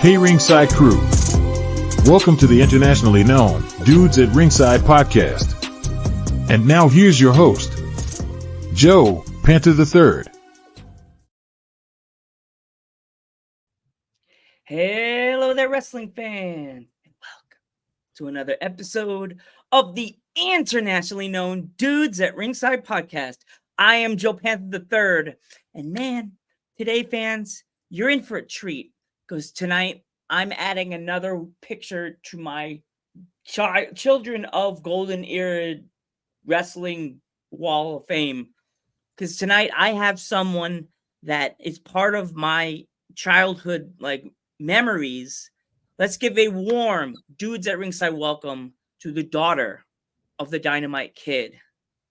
Hey Ringside crew, welcome to the internationally known Dudes at Ringside podcast. And now here's your host, Joe Panther III. Hello there, wrestling fans, and welcome to another episode of the internationally known Dudes at Ringside podcast. I am Joe Panther III, and man, today, fans, you're in for a treat. Because tonight, I'm adding another picture to my Children of Golden Era Wrestling Wall of Fame. Because tonight, I have someone that is part of my childhood memories. Let's give a warm Dudes at Ringside welcome to the daughter of the Dynamite Kid.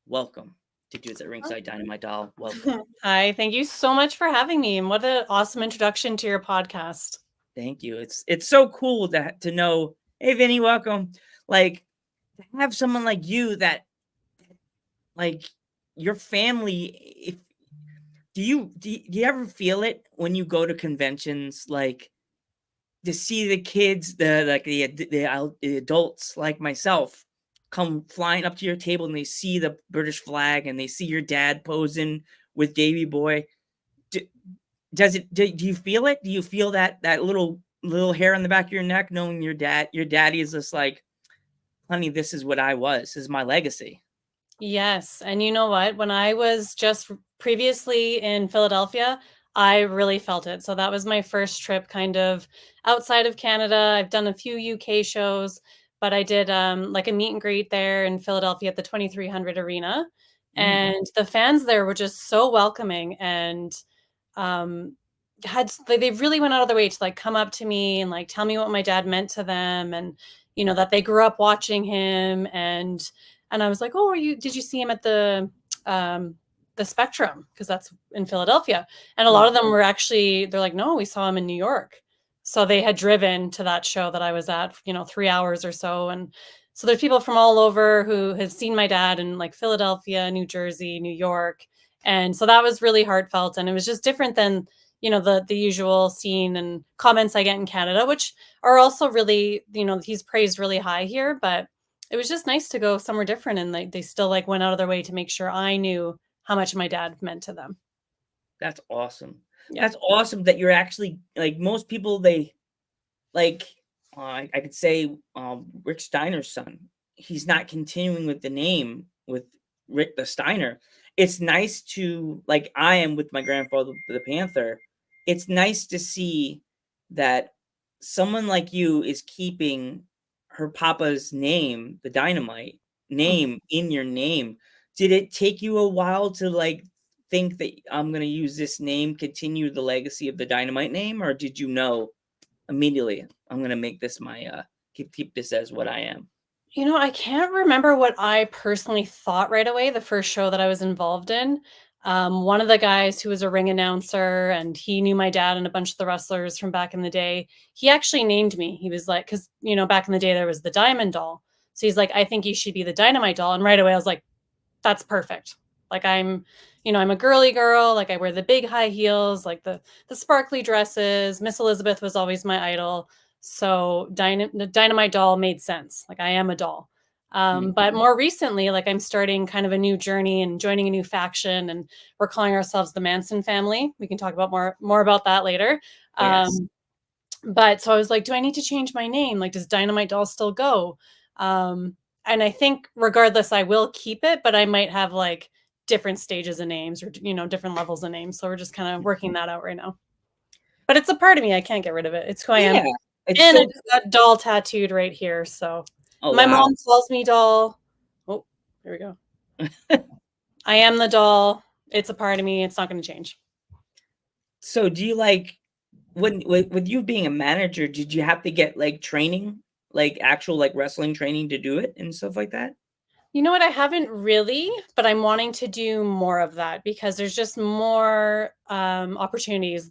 Welcome to Dudes at Ringside, Dynamite Doll. Welcome. Hi, thank you so much for having me. And what an awesome introduction to your podcast. Thank you. It's so cool to know. Hey, Vinny, welcome. To have someone like you that, your family. Do you ever feel it when you go to conventions, to see the kids, the adults like myself, come flying up to your table and they see the British flag and they see your dad posing with Davey Boy? Do you feel it? Do you feel that little hair on the back of your neck, knowing your daddy is just like, honey, this is what I was. This is my legacy. Yes. And you know what? When I was just previously in Philadelphia, I really felt it. So that was my first trip kind of outside of Canada. I've done a few UK shows, but I did a meet and greet there in Philadelphia at the 2300 Arena. And the fans there were just so welcoming and they really went out of their way to come up to me and tell me what my dad meant to them, and that they grew up watching him, and I was like, oh, did you see him at the Spectrum, because that's in Philadelphia? And a lot of them were actually, they're like, no, we saw him in New York. So they had driven to that show that I was at 3 hours or so, and so there's people from all over who have seen my dad in Philadelphia, New Jersey, New York. And so that was really heartfelt. And it was just different than, the usual scene and comments I get in Canada, which are also really, he's praised really high here. But it was just nice to go somewhere different. And they still went out of their way to make sure I knew how much my dad meant to them. That's awesome. Yeah. That's awesome that you're actually, most people, I could say Rick Steiner's son. He's not continuing with the name with Rick the Steiner. It's nice to, I am with my grandfather, the Panther. It's nice to see that someone like you is keeping her papa's name, the Dynamite name, in your name. Did it take you a while to think that I'm going to use this name, continue the legacy of the Dynamite name, or did you know immediately I'm going to make this my keep this as what I am? I can't remember what I personally thought right away the first show that I was involved in. One of the guys who was a ring announcer, and he knew my dad and a bunch of the wrestlers from back in the day, he actually named me. He was like, because, back in the day there was the Diamond Doll. So he's like, I think you should be the Dynamite Doll. And right away I was like, that's perfect. I'm a girly girl. I wear the big high heels, the sparkly dresses. Miss Elizabeth was always my idol. So the Dynamite Doll made sense. I am a doll. But more recently, I'm starting kind of a new journey and joining a new faction, and we're calling ourselves the Manson family. We can talk about more about that later. Yes. But so I was like, do I need to change my name? Does Dynamite Doll still go? And I think regardless, I will keep it, but I might have different stages of names or, different levels of names. So we're just kind of working that out right now. But it's a part of me. I can't get rid of it. It's who I am. And I just got doll tattooed right here. So my mom calls me doll. Oh, here we go. I am the doll. It's a part of me. It's not going to change. So do you when with you being a manager, did you have to get like training, like actual like wrestling training to do it and stuff like that? You know what? I haven't really, but I'm wanting to do more of that because there's just more opportunities.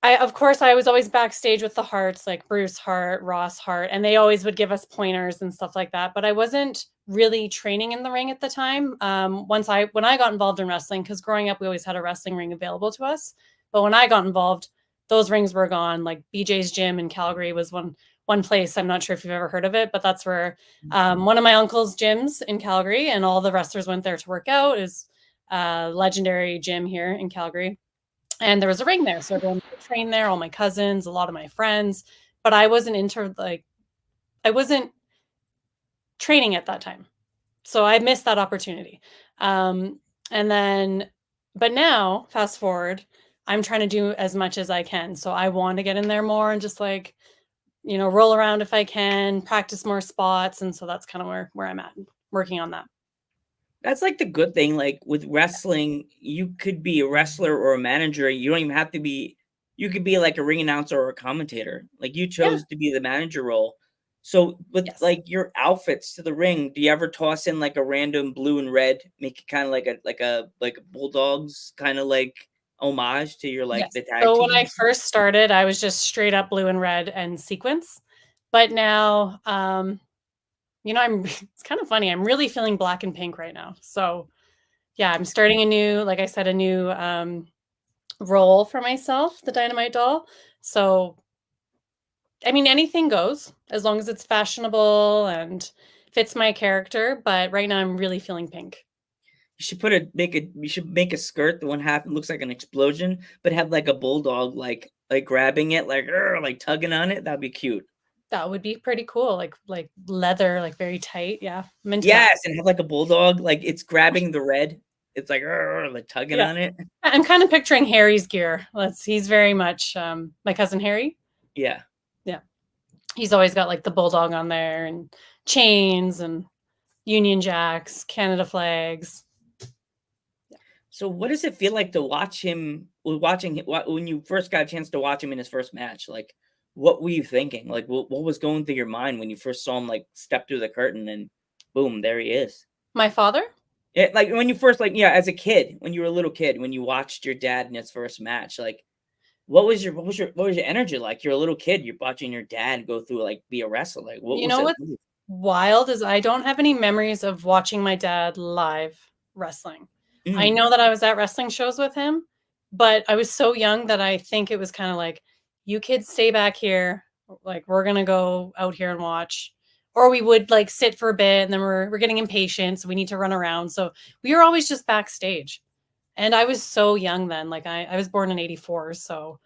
Of course, I was always backstage with the Harts, like Bruce Hart, Ross Hart, and they always would give us pointers and stuff like that. But I wasn't really training in the ring at the time. When I got involved in wrestling, because growing up we always had a wrestling ring available to us. But when I got involved, those rings were gone. Like BJ's Gym in Calgary was one place. I'm not sure if you've ever heard of it, but that's where one of my uncle's gyms in Calgary, and all the wrestlers went there to work out. Is a legendary gym here in Calgary, and there was a ring there, so everyone would train there, all my cousins, a lot of my friends, but I wasn't I wasn't training at that time, so I missed that opportunity. And then but now, fast forward, I'm trying to do as much as I can, so I want to get in there more and just, like, roll around if I can, practice more spots, and so that's kinda where I'm at, working on that. That's like the good thing. Like with wrestling, you could be a wrestler or a manager. You don't even have to be. You could be like a ring announcer or a commentator. Like you Yeah, chose to be the manager role. So with yes. like your outfits to the ring, do you ever toss in like a random blue and red, make it kind of like a Bulldogs kind of like homage to your like Yes. the tag So when I team? first started, I was just straight up blue and red and sequins. But now, I'm it's kind of funny. I'm really feeling black and pink right now. So yeah, I'm starting like I said, a new role for myself, the Dynamite doll. So I mean, anything goes as long as it's fashionable and fits my character. But right now, I'm really feeling pink. You should make a skirt. The one half looks like an explosion, but have like a bulldog like grabbing it like like tugging on it. That'd be cute. That would be pretty cool. Like leather, like very tight. Yeah, I'm into that. Yes, and have like a bulldog, like it's grabbing the red. It's like tugging Yeah. on it. I'm kind of picturing Harry's gear. He's very much my cousin Harry. Yeah. Yeah. He's always got like the bulldog on there and chains and Union Jacks, Canada flags. So what does it feel like to watch him when you first got a chance to watch him in his first match? Like what were you thinking? Like what was going through your mind when you first saw him like step through the curtain and boom, there he is. My father? Like when you first like yeah, as a kid, when you were a little kid, when you watched your dad in his first match, like what was your energy like? You're a little kid, you're watching your dad go through like be a wrestler. Like what You was know it? what's wild is I don't have any memories of watching my dad live wrestling. I Mm, know that I was at wrestling shows with him, but I was so young that I think it was kind of like, you kids stay back here. Like, we're going to go out here and watch. Or we would like sit for a bit and then we're getting impatient. So we need to run around. So we were always just backstage. And I was so young then. Like, I was born in 84. So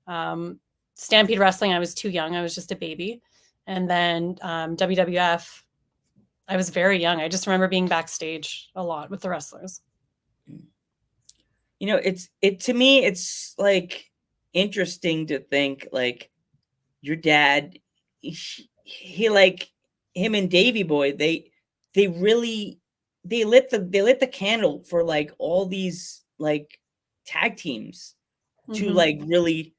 um, Stampede Wrestling, I was too young. I was just a baby. And then WWF, I was very young. I just remember being backstage a lot with the wrestlers. mm. It to me, it's like interesting to think like your dad, he like him and Davy Boy, they really they lit the candle for like all these like tag teams to Hmm. like really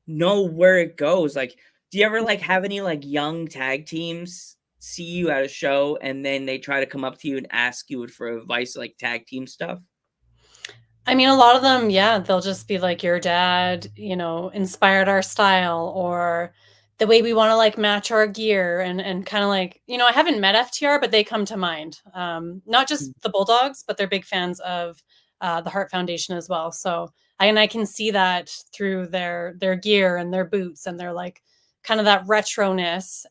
know where it goes. Like, do you ever like have any like young tag teams see you at a show and then they try to come up to you and ask you for advice like tag team stuff? I mean, a lot of them, yeah, they'll just be like, your dad, inspired our style, or the way we want to like match our gear, and kind of like, I haven't met FTR, but they come to mind. Not just the Bulldogs, but they're big fans of the Heart Foundation as well. So I can see that through their gear and their boots and their like kind of that retroness.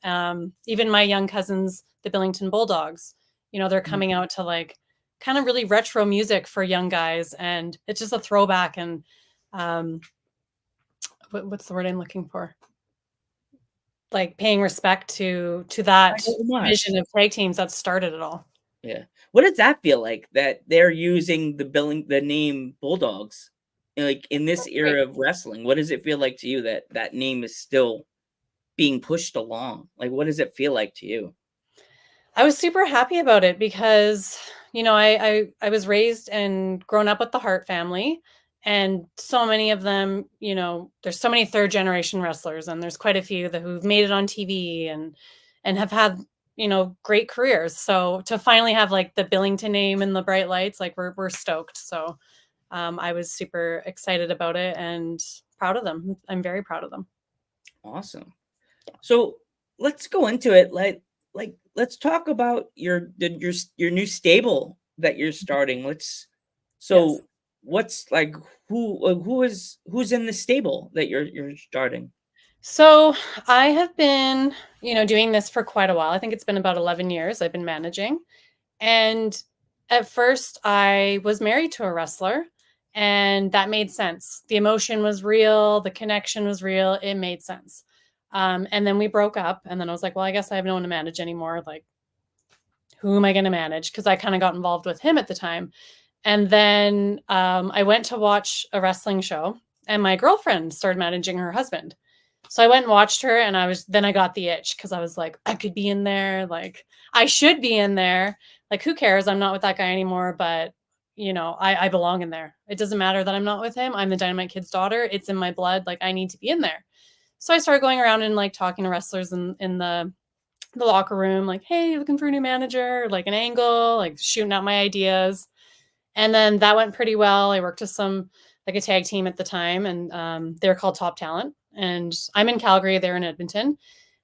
Even my young cousins, the Billington Bulldogs, they're Mhm. coming out to like kind of really retro music for young guys, and it's just a throwback. And um what's the word I'm looking for, like paying respect to that Like vision of tag teams that started it all. Yeah. What does that feel like that they're using the name Bulldogs, like, in this Right. era of wrestling? What does it feel like to you that that name is still being pushed along? Like, what does it feel like to you? I was super happy about it because I was raised and grown up with the Hart family, And so many of them, you know, there's so many third generation wrestlers, and there's quite a few who've made it on TV and have had, you know, great careers. So to finally have like the Billington name in the bright lights, like we're stoked. So I was super excited about it and proud of them. I'm very proud of them. Awesome. So let's go into it. Let's talk about your new stable that you're starting. Yes. What's like who's in the stable that you're starting? So I have been, you know, doing this for quite a while. I think it's been about 11 years I've been managing. And at first I was married to a wrestler, and that made sense. The emotion was real, the connection was real, it made sense. And then we broke up, and then I was like, well, I guess I have no one to manage anymore. Like, who am I going to manage? Because I kind of got involved with him at the time. And then I went to watch a wrestling show, and my girlfriend started managing her husband. So I went and watched her, and I got the itch because I was like, I could be in there. Like, I should be in there. Like, who cares? I'm not with that guy anymore, but you know, I belong in there. It doesn't matter that I'm not with him. I'm the Dynamite Kid's daughter. It's in my blood. Like, I need to be in there. So I started going around and like talking to wrestlers in the locker room, like, hey, looking for a new manager, like an angle, like shooting out my ideas. And then that went pretty well. I worked with like a tag team at the time, and they were called Top Talent. And I'm in Calgary, they're in Edmonton.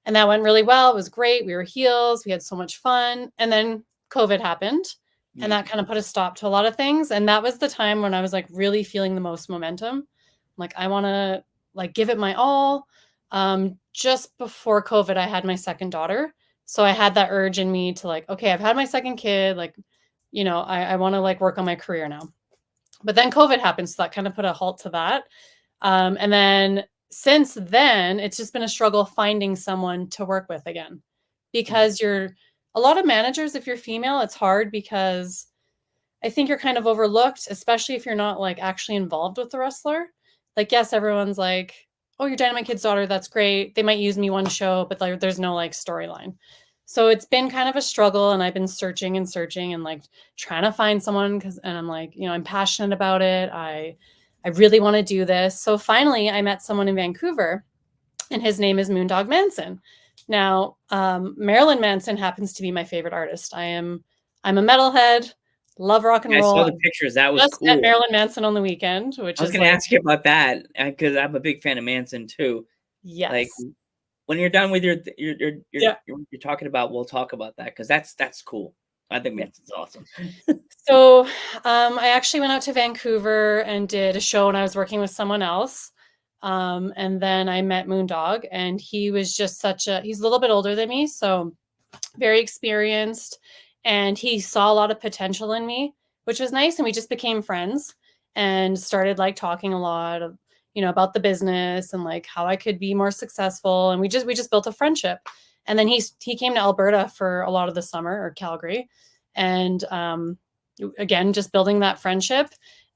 And that went really well. It was great. We were heels. We had so much fun. And then COVID happened, and that kind of put a stop to a lot of things. And that was the time when I was like really feeling the most momentum. Like, I want to like give it my all. Just before COVID, I had my second daughter. So I had that urge in me to like, okay, I've had my second kid. Like, you know, I want to like work on my career now. But then COVID happened, so that kind of put a halt to that. And then since then, it's just been a struggle finding someone to work with again, because a lot of managers, if you're female, it's hard because I think you're kind of overlooked, especially if you're not like actually involved with the wrestler. Like, yes, everyone's like, oh, you're Dynamite Kid's daughter. That's great. They might use me one show, but there's no like storyline. So it's been kind of a struggle, and I've been searching and like trying to find someone and I'm like, you know, I'm passionate about it. I really want to do this. So finally I met someone in Vancouver, and his name is Moondog Manson. Now, Marilyn Manson happens to be my favorite artist. I'm a metalhead, love rock and roll. I saw the pictures. That was just cool. met Marilyn Manson on the weekend, which I was going to ask you about that because I'm a big fan of Manson too. Yes. Like, when you're done with you're talking about, we'll talk about that because that's cool. I think Manson's awesome. So I actually went out to Vancouver and did a show, and I was working with someone else. And then I met Moondog, and he was just he's a little bit older than me, so very experienced. And he saw a lot of potential in me, which was nice. And we just became friends and started like talking a lot of, you know, about the business and like how I could be more successful. And we just built a friendship. And then he came to Alberta for a lot of the summer, or Calgary. And again, just building that friendship.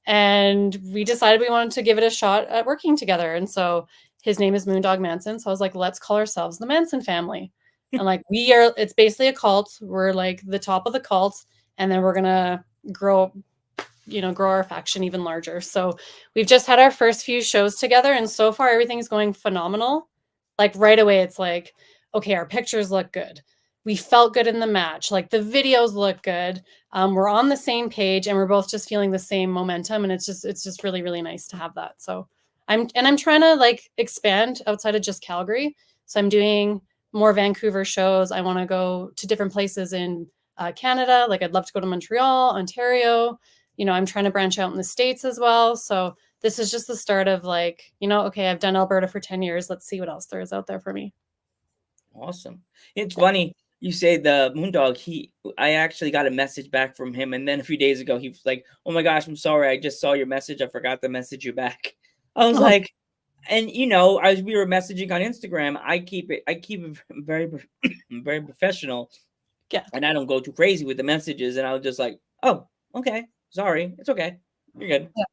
And we decided we wanted to give it a shot at working together. And so his name is Moondog Manson. So I was like, let's call ourselves the Manson family. And like, it's basically a cult. We're like the top of the cult. And then we're going to grow our faction even larger. So we've just had our first few shows together, and so far everything's going phenomenal. Like, right away, it's like, okay, our pictures look good. We felt good in the match. Like, the videos look good. We're on the same page, and we're both just feeling the same momentum. And it's just really, really nice to have that. So I'm trying to like expand outside of just Calgary. So I'm doing more Vancouver shows. I want to go to different places in Canada. Like, I'd love to go to Montreal, Ontario. You know, I'm trying to branch out in the States as well. So this is just the start of like, you know, okay, I've done Alberta for 10 years. Let's see what else there is out there for me. Awesome. It's funny you say the Moondog. I actually got a message back from him, and then a few days ago he was like, "Oh my gosh, I'm sorry. I just saw your message. I forgot to message you back." I was like, and you know, as we were messaging on Instagram, I keep it very very professional. Yeah. And I don't go too crazy with the messages, and I was just like, "Oh, okay. Sorry. It's okay. You're good." Yeah.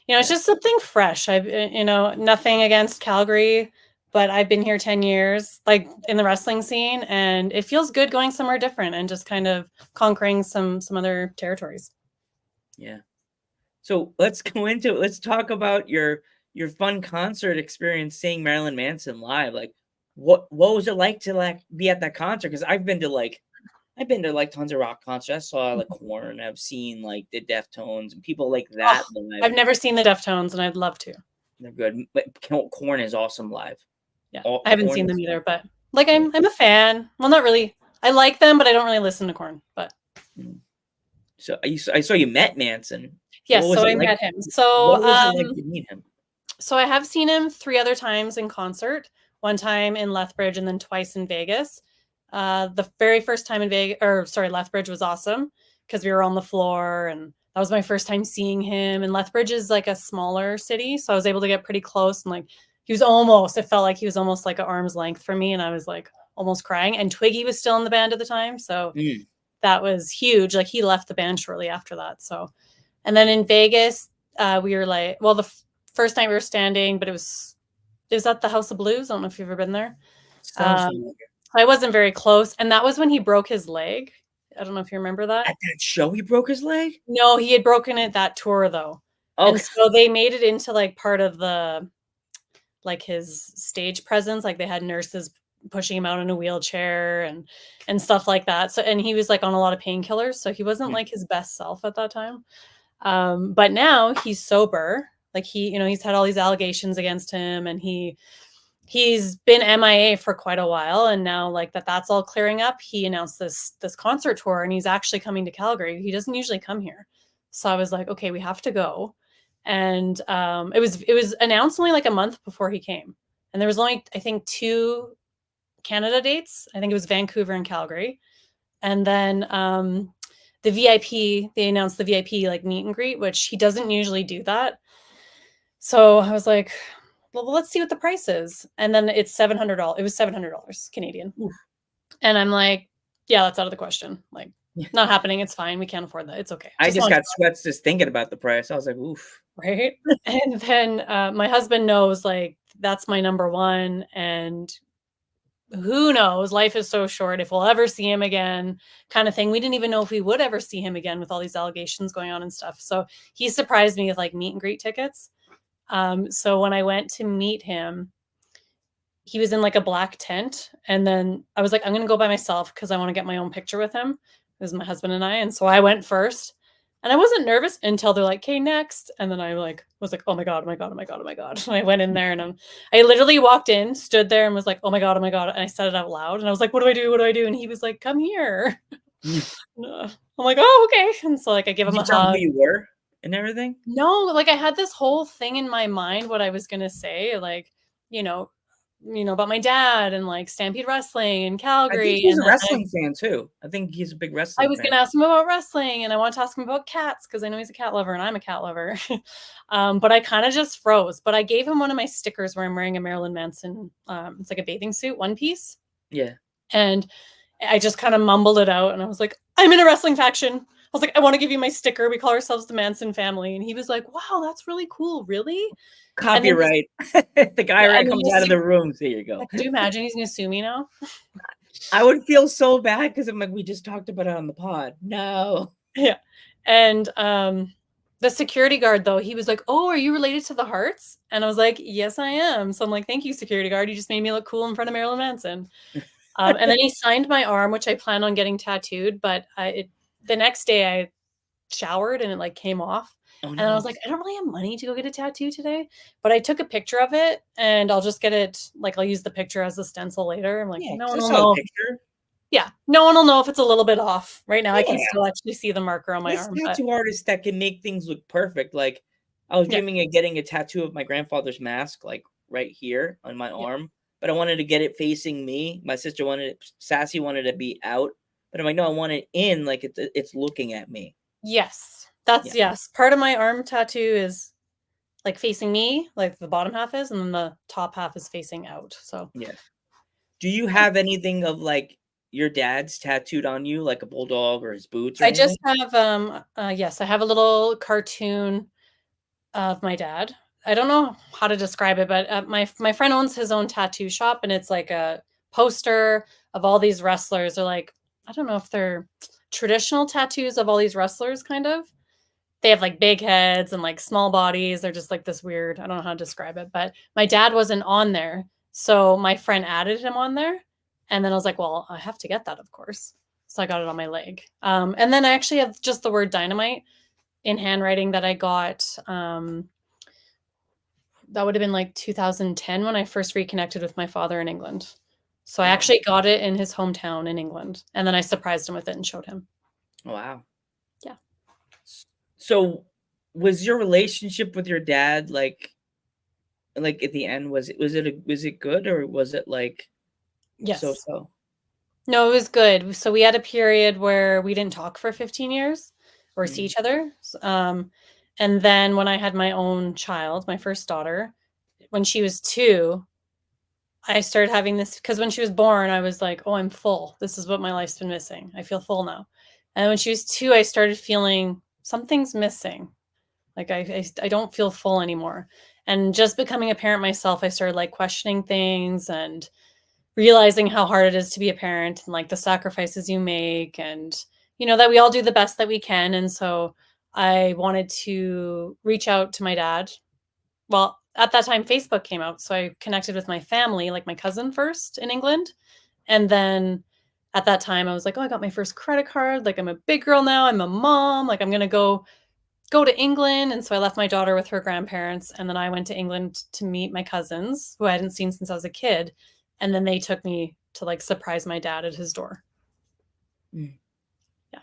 You know, it's just something fresh. you know, nothing against Calgary, but I've been here 10 years, like in the wrestling scene, and it feels good going somewhere different and just kind of conquering some other territories. Yeah. So let's go into it. Let's talk about your fun concert experience seeing Marilyn Manson live. Like, what was it like to like be at that concert? Because I've been to like tons of rock concerts. I saw like Korn. I've seen like the Deftones and people like that live. I've never seen the Deftones, and I'd love to. They're good. But Korn is awesome live. Yeah, I haven't seen them either, but like I'm a fan. Well, not really. I like them, but I don't really listen to Korn. But so I saw you met Manson. Yes, so I met him. So what was it like to meet him? So I have seen him 3 other times in concert. One time in Lethbridge and then twice in Vegas. The very first time in Lethbridge was awesome because we were on the floor, and that was my first time seeing him. And Lethbridge is like a smaller city, so I was able to get pretty close, and like it felt like he was almost like an arm's length from me, and I was like almost crying. And Twiggy was still in the band at the time, so that was huge. Like he left the band shortly after that. So, and then in Vegas, we were like, well, the first night we were standing, but it was at the House of Blues. I don't know if you've ever been there. I wasn't very close, and that was when he broke his leg. I don't know if you remember that. At that show, he broke his leg? No, he had broken it that tour though. Okay. And so they made it into like part of the, like his stage presence. Like they had nurses pushing him out in a wheelchair and stuff like that. So, and he was like on a lot of painkillers, so he wasn't like his best self at that time. But now he's sober. Like he's had all these allegations against him, and he's been MIA for quite a while, and now like that's all clearing up. He announced this concert tour, and he's actually coming to Calgary. He doesn't usually come here. So I was like, okay, we have to go. And it was announced only like a month before he came. And there was only, I think, 2 Canada dates. I think it was Vancouver and Calgary. And then the VIP, they announced the VIP like meet and greet, which he doesn't usually do that. So I was like, well, let's see what the price is. And then it's $700. It was $700 Canadian. Oof. And I'm like, yeah, that's out of the question. Like, not happening. It's fine. We can't afford that. It's okay. I just got sweats just thinking about the price. I was like, oof. Right. And then my husband knows like that's my number one. And who knows? Life is so short. If we'll ever see him again, kind of thing. We didn't even know if we would ever see him again with all these allegations going on and stuff. So he surprised me with like meet and greet tickets. So when I went to meet him, he was in like a black tent. And then I was like, I'm going to go by myself because I want to get my own picture with him. It was my husband and I. And so I went first, and I wasn't nervous until they're like, okay, next. And then I was like, oh my God, oh my God, oh my God, oh my God. And I went in there, and I literally walked in, stood there, and was like, oh my God, oh my God. And I said it out loud, and I was like, what do I do? What do I do? And he was like, come here. I'm like, oh, okay. And so like, I give him a hug. Did you tell who you were and everything? No, like I had this whole thing in my mind, what I was going to say, like, about my dad and like Stampede Wrestling in Calgary. I think he's a wrestling fan too. I think he's a big wrestling fan. I was going to ask him about wrestling, and I want to ask him about cats because I know he's a cat lover and I'm a cat lover. But I kind of just froze. But I gave him one of my stickers where I'm wearing a Marilyn Manson. It's like a bathing suit, one piece. Yeah. And I just kind of mumbled it out, and I was like, I'm in a wrestling faction. I was like, I want to give you my sticker. We call ourselves the Manson family. And he was like, wow, that's really cool. Really? Copyright. The guy comes out of the room. So here you go. Could you imagine he's going to sue me now? I would feel so bad because I'm like, we just talked about it on the pod. No. Yeah. And the security guard, though, he was like, oh, are you related to the Harts? And I was like, yes, I am. So I'm like, thank you, security guard. You just made me look cool in front of Marilyn Manson. And then he signed my arm, which I plan on getting tattooed. But the next day I showered and it like came off. Oh, no. And I was like, I don't really have money to go get a tattoo today, but I took a picture of it, and I'll just get it. Like, I'll use the picture as a stencil later. I'm like, no one will know. Yeah, no one will know if it's a little bit off. Right now, I can still actually see the marker on my arm. Tattoo artists that can make things look perfect. Like, I was dreaming of getting a tattoo of my grandfather's mask, like right here on my arm, but I wanted to get it facing me. My sister Sassy wanted to be out, but I'm like, no, I want it in, like it's looking at me. Yes. Yes. Part of my arm tattoo is like facing me, like the bottom half is, and then the top half is facing out. So yeah. Do you have anything of like your dad's tattooed on you, like a bulldog or his boots? Or anything? Just have yes, I have a little cartoon of my dad. I don't know how to describe it, but my friend owns his own tattoo shop, and it's like a poster of all these wrestlers. They're like, I don't know if they're traditional tattoos of all these wrestlers, kind of. they have like big heads and like small bodies. They're just like this weird, I don't know how to describe it, but my dad wasn't on there. So my friend added him on there. And then I was like, well, I have to get that, of course. So I got it on my leg. And then I actually have just the word dynamite in handwriting that I got. That would have been like 2010 when I first reconnected with my father in England. So I actually got it in his hometown in England. And then I surprised him with it and showed him. Wow. Yeah. So was your relationship with your dad like at the end, was it good, or was it like Yes. so? No, it was good. So we had a period where we didn't talk for 15 years or see each other. And then when I had my own child, my first daughter, when she was 2, I started having this, because when she was born, I was like, oh, I'm full. This is what my life's been missing. I feel full now. And when she was 2, I started feeling something's missing. Like I don't feel full anymore. And just becoming a parent myself, I started like questioning things and realizing how hard it is to be a parent and like the sacrifices you make, and that we all do the best that we can. And so I wanted to reach out to my dad. Well, at that time Facebook came out, so I connected with my family, like my cousin first in England. And then at that time I was like, oh, I got my first credit card, like I'm a big girl now, I'm a mom, like I'm going to go to England. And so I left my daughter with her grandparents, and then I went to England to meet my cousins who I hadn't seen since I was a kid. And then they took me to like surprise my dad at his door. Yeah.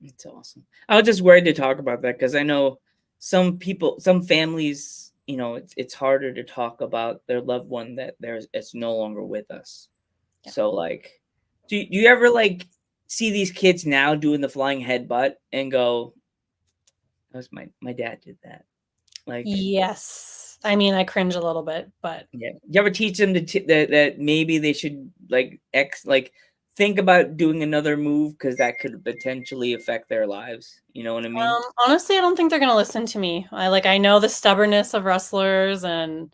It's awesome. I was just worried to talk about that because I know some families, it's harder to talk about their loved one that it's no longer with us. Yeah. So like, do you ever like see these kids now doing the flying headbutt and go, that was my dad did that? Like, yes. I mean, I cringe a little bit, but yeah. You ever teach them that maybe they should like think about doing another move because that could potentially affect their lives? You know what I mean? Honestly, I don't think they're gonna listen to me. I know the stubbornness of wrestlers, and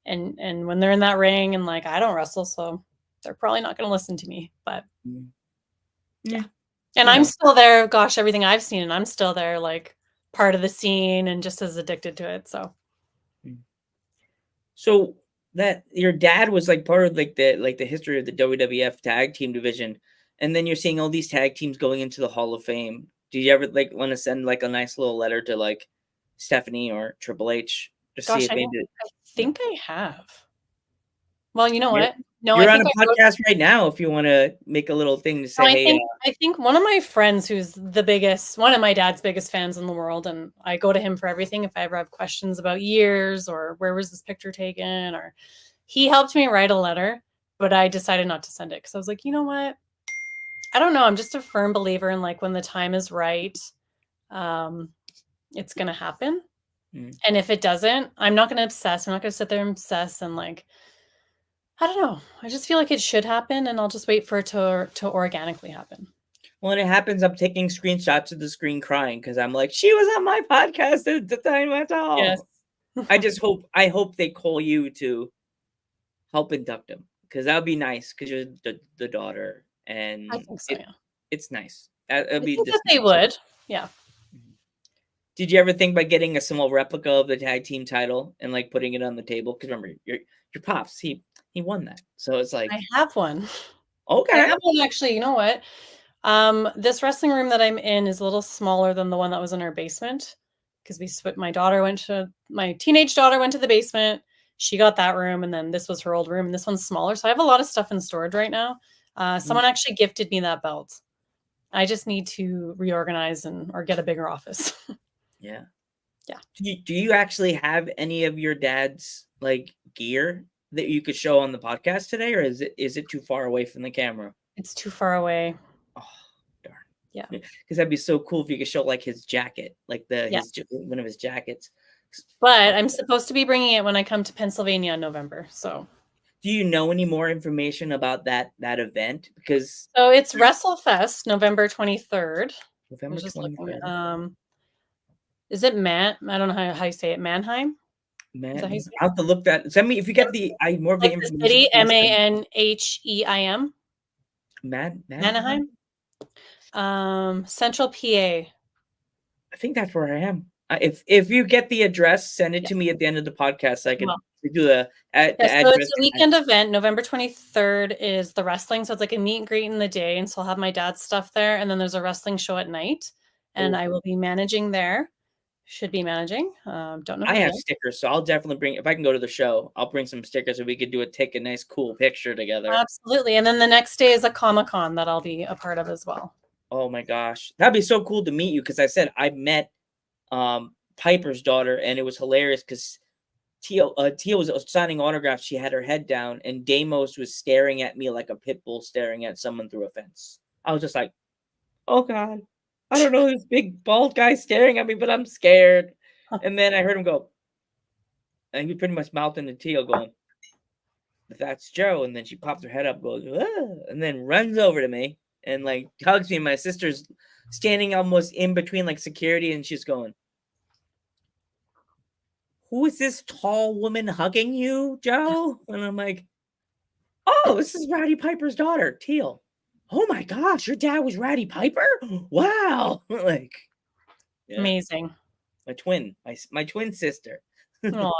when they're in that ring, and like I don't wrestle, so they're probably not gonna listen to me. But yeah. And I'm still there. Gosh, everything I've seen, and I'm still there, like part of the scene and just as addicted to it. So that your dad was like part of like the history of the WWF tag team division, and then you're seeing all these tag teams going into the Hall of Fame. Do you ever like want to send like a nice little letter to like Stephanie or Triple H to see if they did? I think I have. Well, you know what? No, you're on a podcast right now. If you want to make a little thing to say, I think one of my friends who's one of my dad's biggest fans in the world, and I go to him for everything if I ever have questions about years or where was this picture taken, or he helped me write a letter, but I decided not to send it because I was like, you know what? I don't know. I'm just a firm believer in like when the time is right, it's going to happen. And if it doesn't, I'm not going to obsess. I'm not going to sit there and obsess and like, I don't know. I just feel like it should happen, and I'll just wait for it to organically happen. Well, when it happens, I'm taking screenshots of the screen crying because I'm like, she was on my podcast at the time at all. Yes. I hope they call you to help induct him because that would be nice because you're the daughter, and I think so, it's nice. It'd be that they would. Yeah. Did you ever think about getting a small replica of the tag team title and like putting it on the table? Because remember, your pops, he won that. So it's like, I have one. Okay. I have one actually. You know what? This wrestling room that I'm in is a little smaller than the one that was in our basement because my teenage daughter went to the basement. She got that room, and then this was her old room, and this one's smaller. So I have a lot of stuff in storage right now. Someone actually gifted me that belt. I just need to reorganize or get a bigger office. Yeah. Yeah. Do you actually have any of your dad's like gear that you could show on the podcast today, or is it too far away from the camera? It's too far away. Oh, darn. Yeah. Because that'd be so cool if you could show like his jacket, like one of his jackets. But I'm supposed to be bringing it when I come to Pennsylvania in November. So do you know any more information about that event? Because it's WrestleFest, November 23rd. November 23rd. Is it I don't know how you say it. Mannheim? I have to look that. Send me if you get more of the information. City, Manheim. Manheim. Central PA. I think that's where I am. If you get the address, send it Yeah. to me at the end of the podcast. So I can Well, do the yeah, so address. it's a weekend event. November 23rd is the wrestling. So it's like a meet and greet in the day. And so I'll have my dad's stuff there. And then there's a wrestling show at night. And Oh. I will be managing there. Should be managing. Don't know I who have yet. stickers, so I'll definitely bring. If I can go to the show, I'll bring some stickers so we could take a nice, cool picture together. Absolutely. And then the next day is a Comic-Con that I'll be a part of as well. Oh my gosh, that'd be so cool to meet you, because I said I met Piper's daughter, and it was hilarious because Tia was signing autographs. She had her head down, and Deimos was staring at me like a pit bull staring at someone through a fence. I was just like, oh God, I don't know this big bald guy staring at me, but I'm scared. And then I heard him go, and he pretty much mouthed into Tia going, that's Joe. And then she pops her head up, goes, ah, and then runs over to me and like hugs me. My sister's standing almost in between like security, and she's going, who is this tall woman hugging you, Joe? And I'm like, oh, this is Roddy Piper's daughter, Teal. Oh my gosh, your dad was Roddy Piper? Wow. Like, yeah. Amazing. My twin sister. Aw.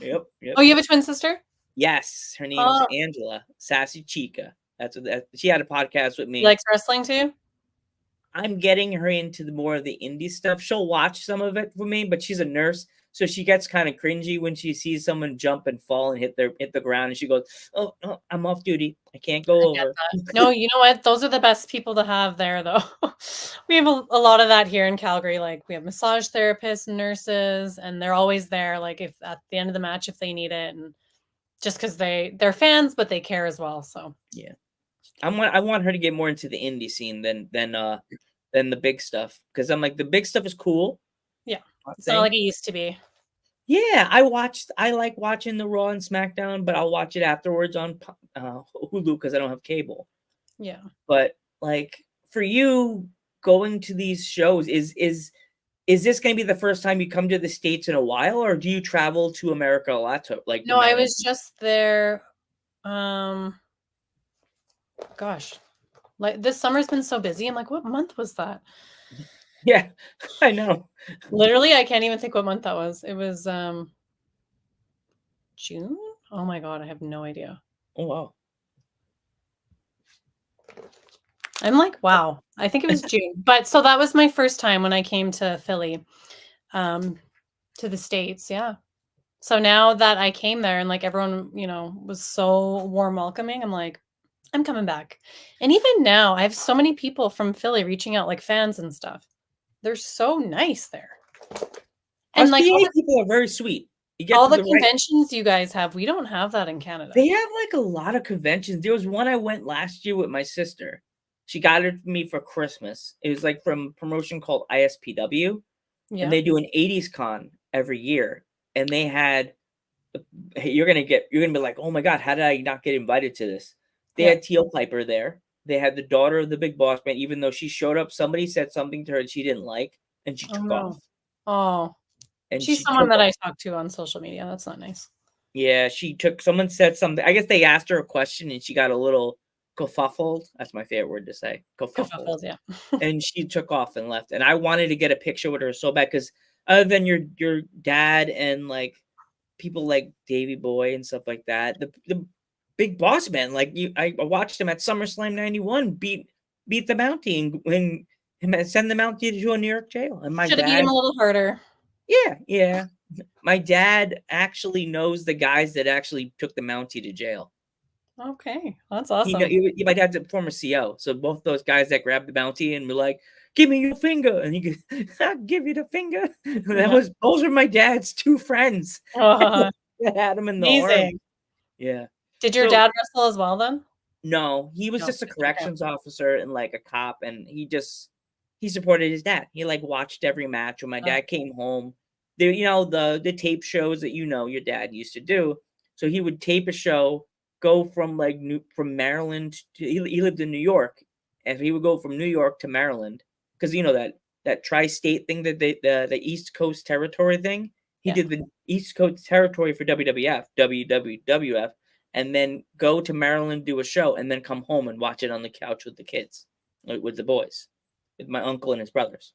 Yep. Oh, you have a twin sister? Yes, her name is Angela, Sassy Chica. That's what she had a podcast with me. She likes wrestling too? I'm getting her into more of the indie stuff. She'll watch some of it for me, but she's a nurse, so she gets kind of cringy when she sees someone jump and fall and hit the ground, and she goes, "Oh, I'm off duty. I can't go over." No, you know what? Those are the best people to have there, though. We have a lot of that here in Calgary. Like we have massage therapists and nurses, and they're always there. Like if at the end of the match, if they need it, and just because they're fans, but they care as well. So yeah, I want her to get more into the indie scene than the big stuff, because I'm like, the big stuff is cool. Yeah, it's not like it used to be. Yeah, I like watching the Raw and SmackDown, but I'll watch it afterwards on Hulu because I don't have cable. Yeah. But like for you going to these shows, is this going to be the first time you come to the States in a while, or do you travel to America a lot? No, I was just there. Gosh, like this summer's been so busy. I'm like, what month was that? Yeah, I know. Literally, I can't even think what month that was. It was June. Oh my God, I have no idea. Oh wow. I'm like, wow. I think it was June. But so that was my first time when I came to Philly, to the States. Yeah. So now that I came there and like everyone, was so warm welcoming, I'm like, I'm coming back. And even now, I have so many people from Philly reaching out, like fans and stuff. They're so nice there. And like people are very sweet. You get all the conventions you guys have, we don't have that in Canada. They have like a lot of conventions. There was one I went last year with my sister. She got it for me for Christmas. It was like from a promotion called ISPW. Yeah. And they do an 80s con every year. And they had, you're gonna be like, oh my God, how did I not get invited to this? They had Teal Piper there. They had the daughter of the big boss man. Even though she showed up, somebody said something to her that she didn't like, and she took off. Oh, and she's someone that I talk to on social media. That's not nice. Yeah, someone said something. I guess they asked her a question, and she got a little kerfuffled. That's my favorite word to say. Kerfuffled, yeah. And she took off and left. And I wanted to get a picture with her so bad, because other than your dad and like people like Davey Boy and stuff like that, the big boss man, like I watched him at SummerSlam '91 beat the Mountie and send the Mountie to a New York jail. And my dad should have beat him a little harder. Yeah. My dad actually knows the guys that actually took the Mountie to jail. Okay, that's awesome. My dad's a former CO, so both those guys that grabbed the Mountie and were like, "Give me your finger," and he goes, "I'll give you the finger." Those were my dad's two friends that had him in the arm. Yeah. Did your dad wrestle as well then? No, he was just a corrections officer and like a cop, and he supported his dad. He like watched every match. When my dad came home, the tape shows that your dad used to do. So he would tape a show, go from from Maryland to he lived in New York, and he would go from New York to Maryland, because that tri-state thing, that the East Coast Territory thing. He did the East Coast Territory for WWF, and then go to Maryland, do a show, and then come home and watch it on the couch with the kids, with the boys, with my uncle and his brothers.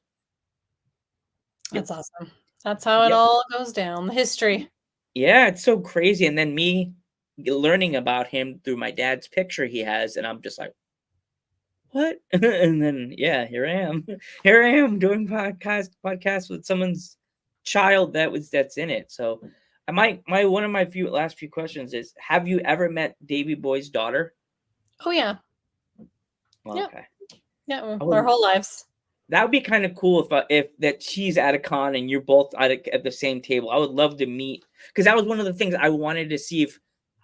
That's awesome. That's how it all goes down. The history. Yeah, it's so crazy. And then me learning about him through my dad's picture he has, and I'm just like, what? And then yeah, here I am. Here I am doing podcast with someone's child that's in it. So my one of my last few questions is, have you ever met Davy Boy's daughter? Oh yeah. Well, Yeah. okay. Yeah. Our whole lives. That would be kind of cool if that she's at a con and you're both at the same table. I would love to meet, because that was one of the things I wanted to see if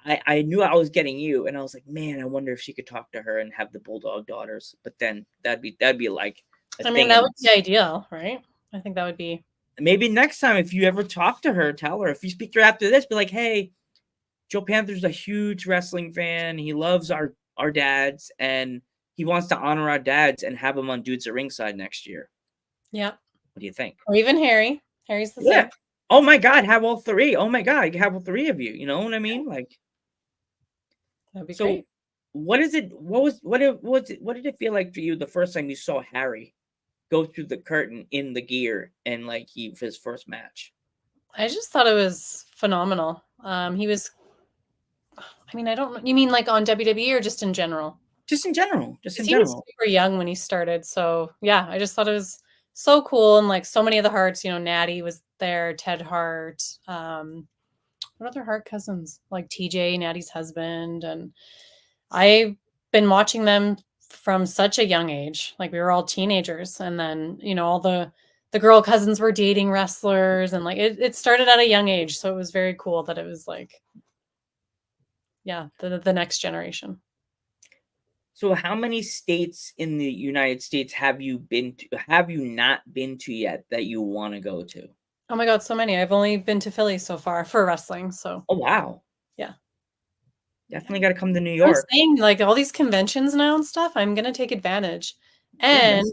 I knew I was getting you, and I was like, man, I wonder if she could talk to her and have the bulldog daughters. But then that'd be like I mean, that would be ideal, right? I think that would be. Maybe next time if you ever talk to her, tell her, if you speak to her after this, be like, hey, Joe Panther's a huge wrestling fan. He loves our dads, and he wants to honor our dads and have them on Dudes at Ringside next year. Yeah. What do you think? Or even Harry. Harry's the same. Oh my God, have all three. Oh my God, have all three of you. You know what I mean? Like, that'd be great. What is it? What did it feel like for you the first time you saw Harry go through the curtain in the gear and like his first match? I just thought it was phenomenal. He was. I mean, I don't. You mean like on WWE or just in general? Just in general. Just in He general. was super young when he started, so yeah, I just thought it was so cool, and like so many of the Harts. You know, Natty was there, Ted Hart. What other Hart cousins? Like TJ, Natty's husband, and I've been watching them from such a young age. Like we were all teenagers, and then you know all the girl cousins were dating wrestlers, and like it started at a young age. So it was very cool that it was like, yeah, the next generation. So how many states in the United States have you not been to yet that you want to go to? Oh my God, so many. I've only been to Philly so far for wrestling. So oh wow. Yeah. Definitely got to come to New York. I'm saying, like all these conventions now and stuff, I'm gonna take advantage. And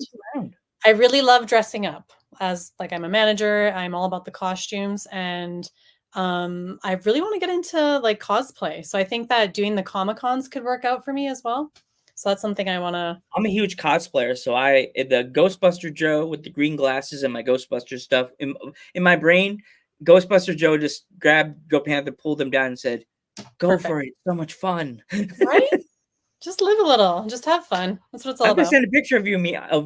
I really love dressing up. As like I'm a manager, I'm all about the costumes, and I really want to get into like cosplay. So I think that doing the Comic-Cons could work out for me as well. So that's something I want to. I'm a huge cosplayer, so the Ghostbuster Joe with the green glasses and my Ghostbuster stuff in my brain, Ghostbuster Joe just grabbed Joe Panther, pulled him down, and said, "Go Perfect. for it! It's so much fun!" Right? Just live a little, just have fun. That's what it's all I'm about. gonna send a picture of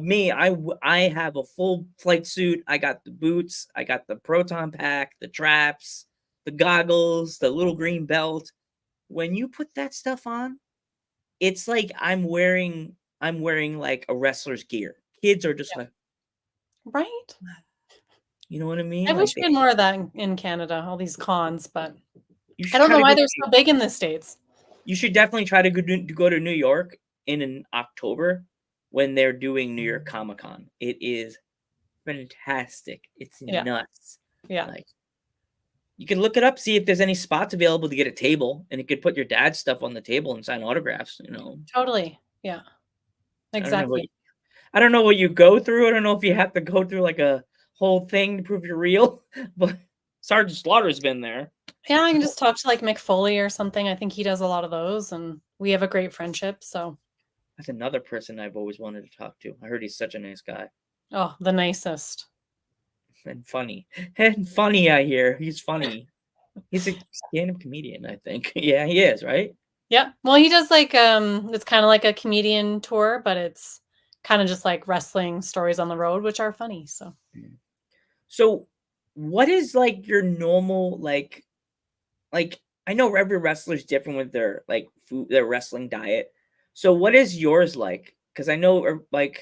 me. I have a full flight suit. I got the boots. I got the proton pack, the traps, the goggles, the little green belt. When you put that stuff on, it's like I'm wearing like a wrestler's gear. Kids are just like, right? You know what I mean? I wish we had more of that in Canada, all these cons, but I don't know why they're so big in the States. You should definitely try to go to New York in October when they're doing New York Comic-Con. It is fantastic. It's nuts. Yeah. Like, you can look it up, see if there's any spots available to get a table, and you could put your dad's stuff on the table and sign autographs, you know. Totally. Yeah. Exactly. I don't know what you go through. I don't know if you have to go through like a whole thing to prove you're real, but Sergeant Slaughter's been there. Yeah, I can just talk to like Mick Foley or something. I think he does a lot of those, and we have a great friendship. So that's another person I've always wanted to talk to. I heard he's such a nice guy. Oh, the nicest. And funny. And funny, I hear. He's funny. He's a stand-up comedian, I think. Yeah, he is, right? Yeah. Well, he does like it's kind of like a comedian tour, but it's kind of just like wrestling stories on the road, which are funny. So what is like your normal like I know every wrestler's different with their like food, their wrestling diet. So what is yours like? Because I know like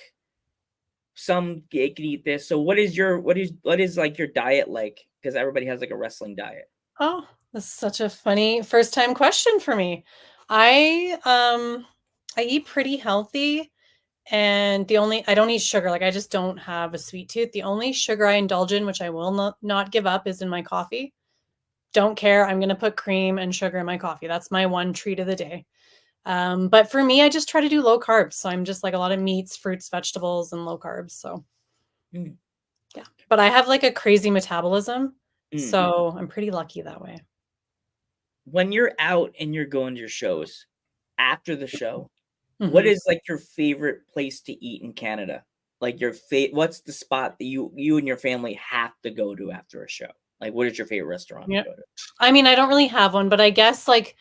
some can eat this. So what is like your diet like? Because everybody has like a wrestling diet. Oh, this is such a funny first time question for me. I eat pretty healthy, and I don't eat sugar. Like I just don't have a sweet tooth. The only sugar I indulge in, which I will not give up, is in my coffee. Don't care. I'm going to put cream and sugar in my coffee. That's my one treat of the day. But for me, I just try to do low carbs. So I'm just like a lot of meats, fruits, vegetables, and low carbs. So yeah, but I have like a crazy metabolism. So I'm pretty lucky that way. When you're out and you're going to your shows, after the show, what is like your favorite place to eat in Canada? like your what's the spot that you and your family have to go to after a show? Like, what is your favorite restaurant to go to? I mean, I don't really have one, but I guess like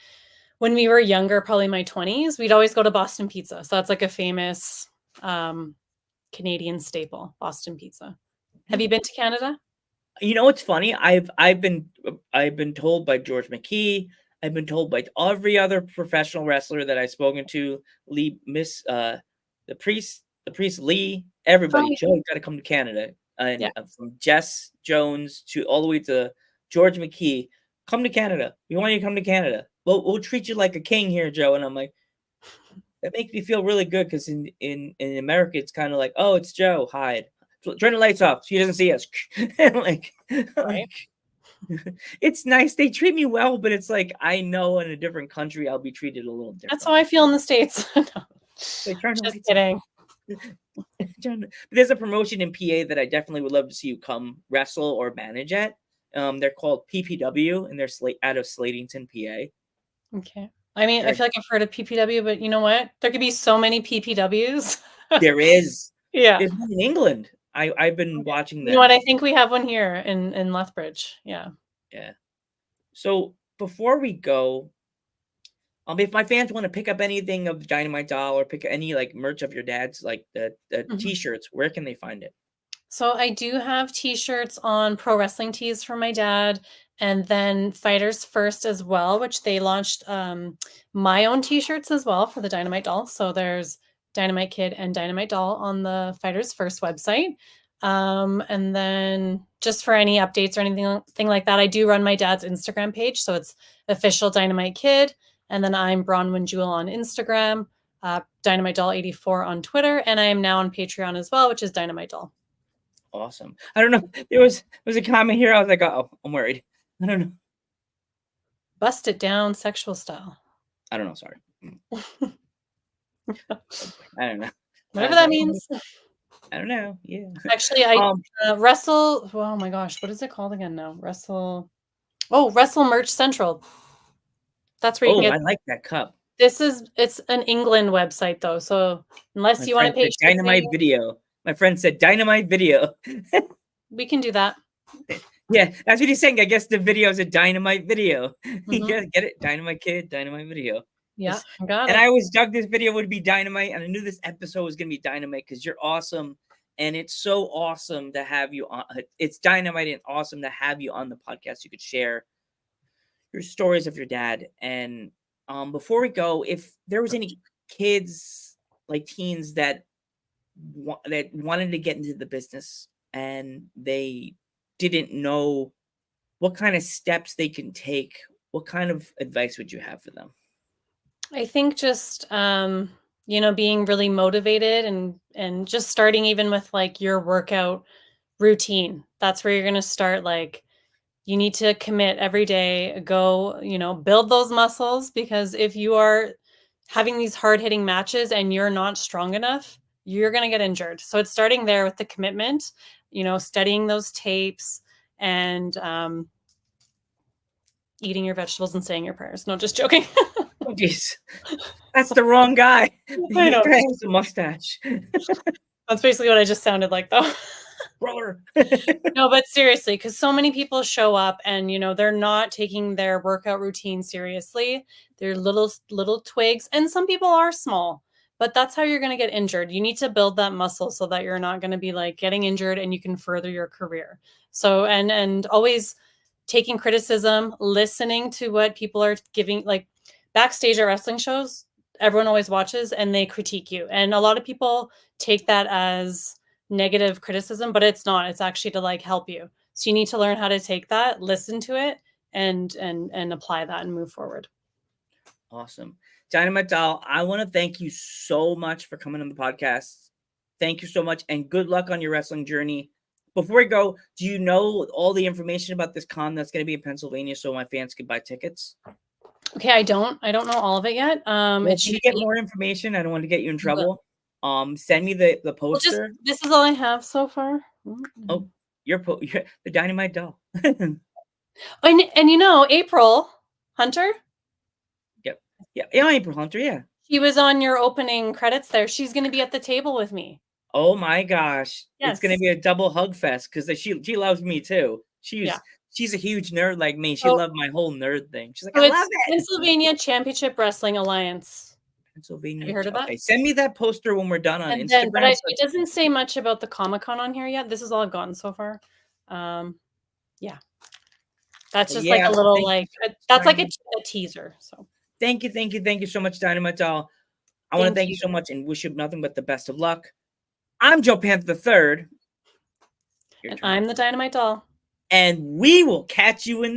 when we were younger, probably my 20s, we'd always go to Boston Pizza. So that's like a famous Canadian staple, Boston Pizza. Have you been to Canada? You know what's funny? I've been told by George McKee. I've been told by every other professional wrestler that I've spoken to, Lee, the priest Lee, everybody. Joe, you got to come to Canada, and from Jess Jones to all the way to George McKee, come to Canada. We want you to come to Canada. We'll treat you like a king here, Joe. And I'm like, that makes me feel really good because in America, it's kind of like, oh, it's Joe. Hide. Turn the lights off. She doesn't see us. like, it's nice. They treat me well, but it's like I know in a different country I'll be treated a little different. That's how I feel in the States. No. Just kidding. There's a promotion in PA that I definitely would love to see you come wrestle or manage at. They're called PPW, and they're out of Slatington, PA. Okay. I mean, I feel like I've heard of PPW, but you know what? There could be so many PPWs. There is. Yeah. There's one in England. I've been watching that. You know what? I think we have one here in Lethbridge. Yeah. Yeah. So before we go, if my fans want to pick up anything of Dynamite Doll or pick any like merch of your dad's, like the t-shirts, where can they find it? So I do have t-shirts on Pro Wrestling Tees for my dad, and then Fighters First as well, which they launched my own t-shirts as well for the Dynamite Doll. So there's Dynamite Kid and Dynamite Doll on the Fighters First website. And then just for any updates or anything like that, I do run my dad's Instagram page. So it's official Dynamite Kid. And then I'm Bronwyne Jewel on Instagram, Dynamite Doll 84 on Twitter. And I am now on Patreon as well, which is Dynamite Doll. Awesome. I don't know. There was a comment here. I was like, oh, I'm worried. I don't know. Bust it down sexual style. I don't know. Sorry. I don't know. Whatever that means. I don't know. Yeah. Actually, I wrestle. Oh my gosh, what is it called again now? Wrestle Merch Central. That's where you can get. I like that cup. It's an England website though, so unless you want to pay Dynamite video. My friend said Dynamite video. We can do that. Yeah, that's what he's saying. I guess the video is a Dynamite video. Yeah, get it? Dynamite Kid, Dynamite video. Yeah, got it. And I always dug this video would be Dynamite, and I knew this episode was going to be Dynamite because you're awesome, and it's so awesome to have you on. It's Dynamite and awesome to have you on the podcast. You could share your stories of your dad. And before we go, if there was any kids, like teens that wanted to get into the business and they didn't know what kind of steps they can take, what kind of advice would you have for them? I think just being really motivated and just starting even with like your workout routine. That's where you're going to start. Like, you need to commit every day, go, build those muscles, because if you are having these hard-hitting matches and you're not strong enough, you're going to get injured. So it's starting there with the commitment, studying those tapes and eating your vegetables and saying your prayers. No, just joking. Oh, geez. That's the wrong guy. I know. He has a mustache. That's basically what I just sounded like, though. Brother. No, but seriously, because so many people show up and, they're not taking their workout routine seriously. They're little twigs, and some people are small, but that's how you're going to get injured. You need to build that muscle so that you're not going to be like getting injured and you can further your career. So, and always taking criticism, listening to what people are giving, like backstage at wrestling shows, everyone always watches and they critique you. And a lot of people take that as negative criticism, but it's not. It's actually to like help you. So you need to learn how to take that, listen to it, and apply that and move forward. Awesome. Dynamite Doll, I want to thank you so much for coming on the podcast. Thank you so much, and good luck on your wrestling journey. Before we go, do you know all the information about this con that's going to be in Pennsylvania so my fans can buy tickets? Okay, I don't know all of it yet. If you get more information, I don't want to get you in trouble. Send me the poster. This is all I have so far. Oh, you're the Dynamite Doll. and April Hunter. Yeah, April Hunter. Yeah, she was on your opening credits there. She's going to be at the table with me. Oh my gosh. It's gonna Yes. be a double hug fest because she loves me too. Yeah. She's a huge nerd like me. She So, loved my whole nerd thing. She's like, so I love it's it. Pennsylvania Championship Wrestling Alliance. Have Pennsylvania. you heard of that? Okay, send me that poster when we're done on And then, but Instagram. it doesn't say much about the Comic-Con on here yet. This is all I've gotten so far. Yeah. That's just like Yeah, a little thank you like so much, that's like a Dynamite. teaser. So Thank you so much, Dynamite Doll. I want to thank thank you you. so much and wish you nothing but the best of luck. I'm Joe Panther III. Your And turn. I'm the Dynamite Doll. And we will catch you in